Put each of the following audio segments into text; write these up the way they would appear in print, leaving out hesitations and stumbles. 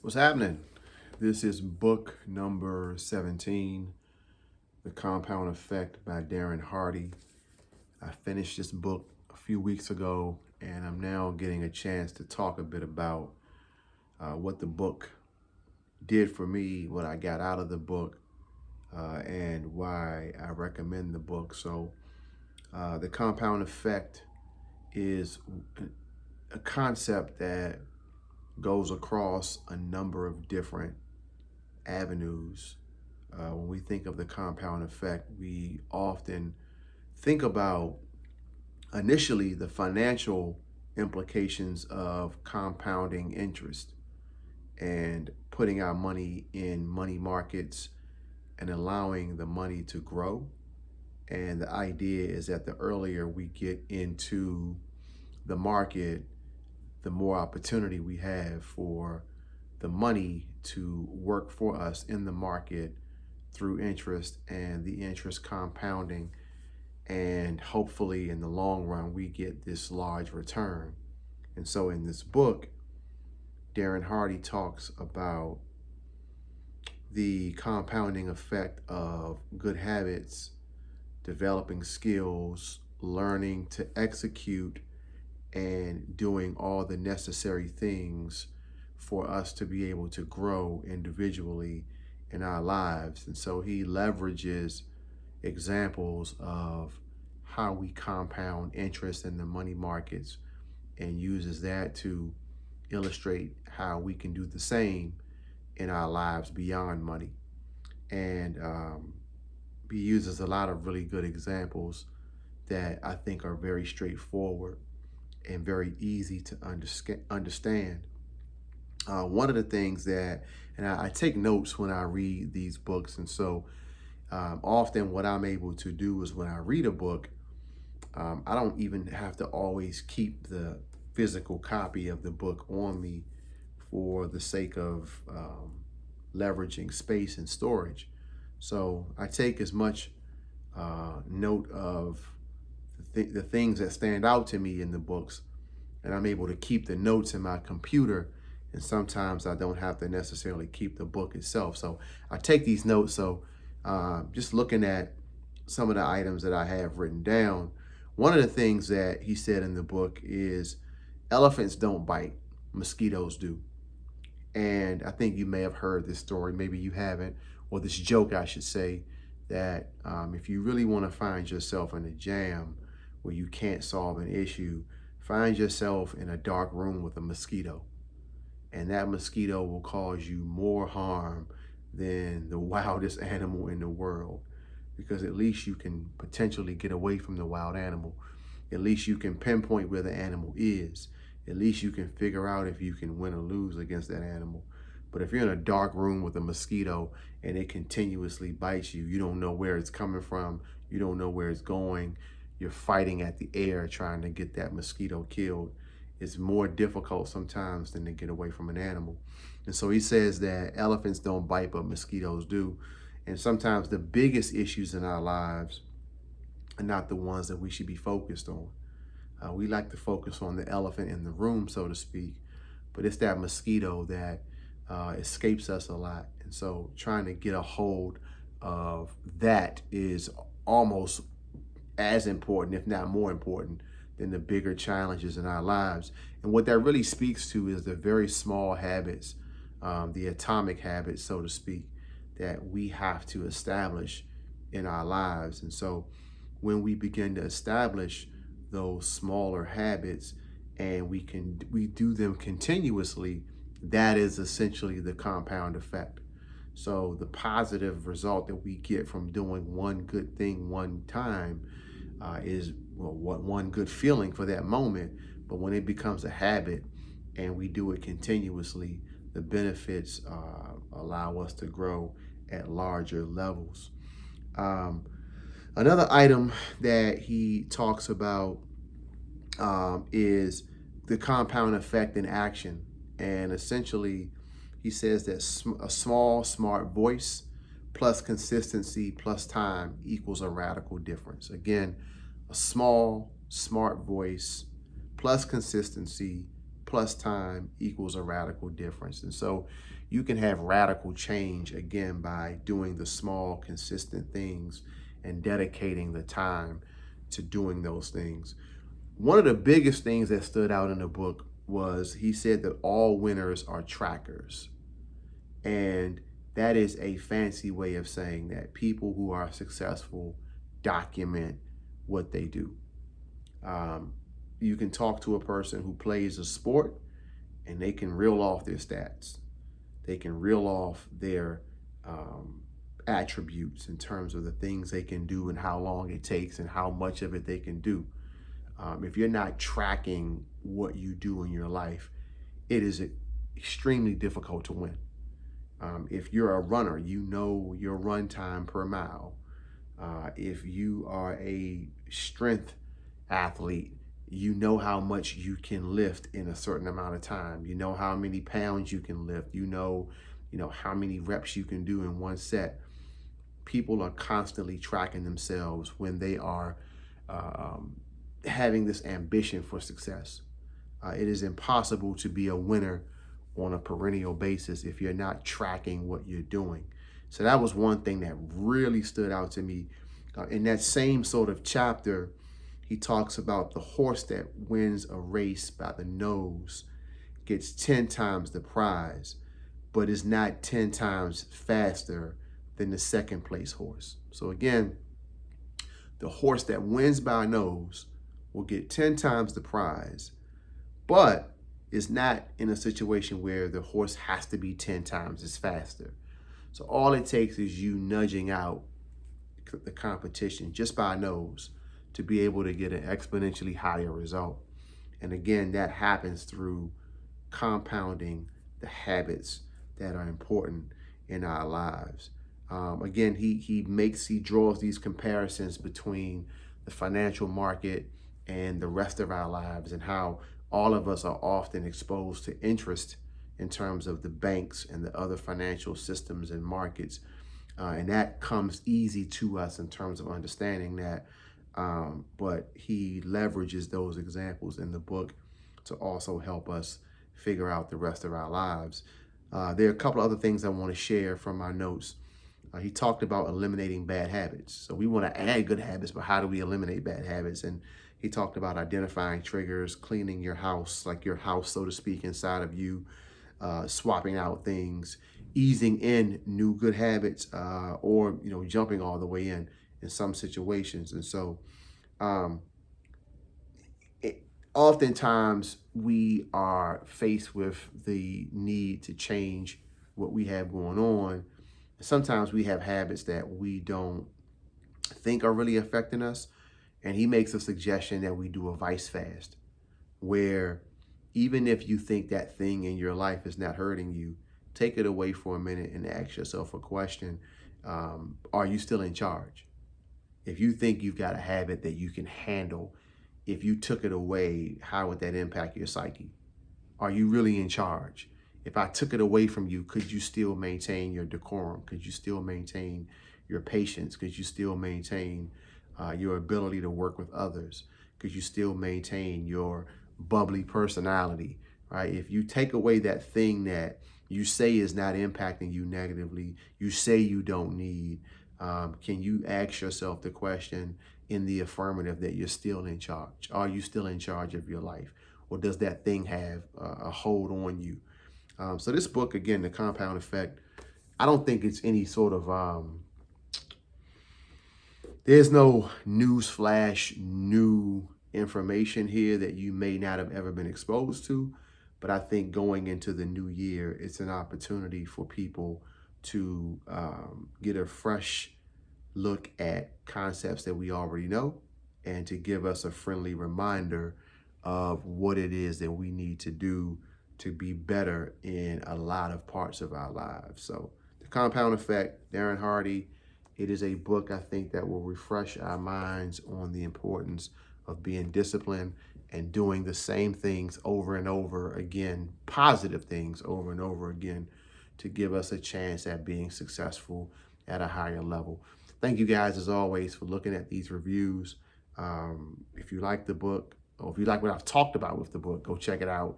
What's happening? This is book number 17, The Compound Effect by Darren Hardy. I finished this book a few weeks ago, and I'm now getting a chance to talk a bit about what the book did for me, what I got out of the book, and why I recommend the book. So, The Compound Effect is a concept that goes across a number of different avenues. When we think of the compound effect, we often think about initially the financial implications of compounding interest and putting our money in money markets and allowing the money to grow. And the idea is that the earlier we get into the market, the more opportunity we have for the money to work for us in the market through interest and the interest compounding. And hopefully, in the long run, we get this large return. And so, in this book, Darren Hardy talks about the compounding effect of good habits, developing skills, learning to execute, and doing all the necessary things for us to be able to grow individually in our lives. And so he leverages examples of how we compound interest in the money markets and uses that to illustrate how we can do the same in our lives beyond money. And he uses a lot of really good examples that I think are very straightforward and very easy to understand. One of the things that, and I take notes when I read these books, and so often what I'm able to do is when I read a book, I don't even have to always keep the physical copy of the book on me for the sake of leveraging space and storage. So I take as much note of the things that stand out to me in the books, and I'm able to keep the notes in my computer. And sometimes I don't have to necessarily keep the book itself. So I take these notes. So just looking at some of the items that I have written down, one of the things that he said in the book is elephants don't bite, mosquitoes do. And I think you may have heard this story, maybe you haven't, or this joke, I should say, that if you really want to find yourself in a jam where you can't solve an issue, find yourself in a dark room with a mosquito. And that mosquito will cause you more harm than the wildest animal in the world, because at least you can potentially get away from the wild animal. At least you can pinpoint where the animal is. At least you can figure out if you can win or lose against that animal. But if you're in a dark room with a mosquito and it continuously bites you, you don't know where it's coming from, you don't know where it's going, you're fighting at the air trying to get that mosquito killed. It's more difficult sometimes than to get away from an animal. And so he says that elephants don't bite, but mosquitoes do. And sometimes the biggest issues in our lives are not the ones that we should be focused on. We like to focus on the elephant in the room, so to speak, but it's that mosquito that escapes us a lot. And so trying to get a hold of that is almost as important, if not more important, than the bigger challenges in our lives. And what that really speaks to is the very small habits, the atomic habits, so to speak, that we have to establish in our lives. And so when we begin to establish those smaller habits and we do them continuously, that is essentially the compound effect. So the positive result that we get from doing one good thing one time is one good feeling for that moment. But when it becomes a habit and we do it continuously, the benefits allow us to grow at larger levels. Another item that he talks about is the compound effect in action. And essentially, he says that a small, smart voice plus consistency plus time equals a radical difference. Again, a small, smart voice plus consistency plus time equals a radical difference. And so you can have radical change, again, by doing the small, consistent things and dedicating the time to doing those things. One of the biggest things that stood out in the book was he said that all winners are trackers. And that is a fancy way of saying that people who are successful document what they do. You can talk to a person who plays a sport and they can reel off their stats. They can reel off their attributes in terms of the things they can do and how long it takes and how much of it they can do. If you're not tracking what you do in your life, it is extremely difficult to win. If you're a runner, you know your run time per mile. If you are a strength athlete, you know how much you can lift in a certain amount of time. You know how many pounds you can lift. You know how many reps you can do in one set. People are constantly tracking themselves when they are having this ambition for success. It is impossible to be a winner on a perennial basis if you're not tracking what you're doing. So that was one thing that really stood out to me. In that same sort of chapter, he talks about the horse that wins a race by the nose gets 10 times the prize, but is not 10 times faster than the second place horse. So again, the horse that wins by nose will get 10 times the prize, but is not in a situation where the horse has to be 10 times as faster. So all it takes is you nudging out the competition just by nose to be able to get an exponentially higher result. And again, that happens through compounding the habits that are important in our lives. Again, he draws these comparisons between the financial market and the rest of our lives, and how all of us are often exposed to interest in terms of the banks and the other financial systems and markets. And that comes easy to us in terms of understanding that. But he leverages those examples in the book to also help us figure out the rest of our lives. There are a couple of other things I want to share from my notes. He talked about eliminating bad habits. So we want to add good habits, but how do we eliminate bad habits? And he talked about identifying triggers, cleaning your house, like your house, so to speak, inside of you, swapping out things, easing in new good habits, or jumping all the way in some situations. And so oftentimes we are faced with the need to change what we have going on. Sometimes we have habits that we don't think are really affecting us. And he makes a suggestion that we do a vice fast, where even if you think that thing in your life is not hurting you, take it away for a minute and ask yourself a question. Are you still in charge? If you think you've got a habit that you can handle, if you took it away, how would that impact your psyche? Are you really in charge? If I took it away from you, could you still maintain your decorum? Could you still maintain your patience? Could you still maintain your ability to work with others? Could you still maintain your bubbly personality, right? If you take away that thing that you say is not impacting you negatively, you say you don't need, can you ask yourself the question in the affirmative that you're still in charge? Are you still in charge of your life? Or does that thing have a hold on you? So this book, again, The Compound Effect, I don't think it's any sort of, there's no news flash, new information here that you may not have ever been exposed to. But I think going into the new year, it's an opportunity for people to get a fresh look at concepts that we already know, and to give us a friendly reminder of what it is that we need to do to be better in a lot of parts of our lives. So The Compound Effect, Darren Hardy. It is a book, I think, that will refresh our minds on the importance of being disciplined and doing the same things over and over again, positive things over and over again, to give us a chance at being successful at a higher level. Thank you guys, as always, for looking at these reviews. If you like the book, or if you like what I've talked about with the book, go check it out.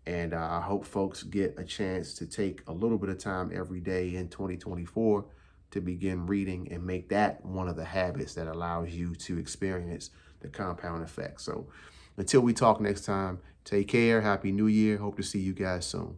And I hope folks get a chance to take a little bit of time every day in 2024 to begin reading and make that one of the habits that allows you to experience the compound effect. So until we talk next time, take care. Happy New Year. Hope to see you guys soon.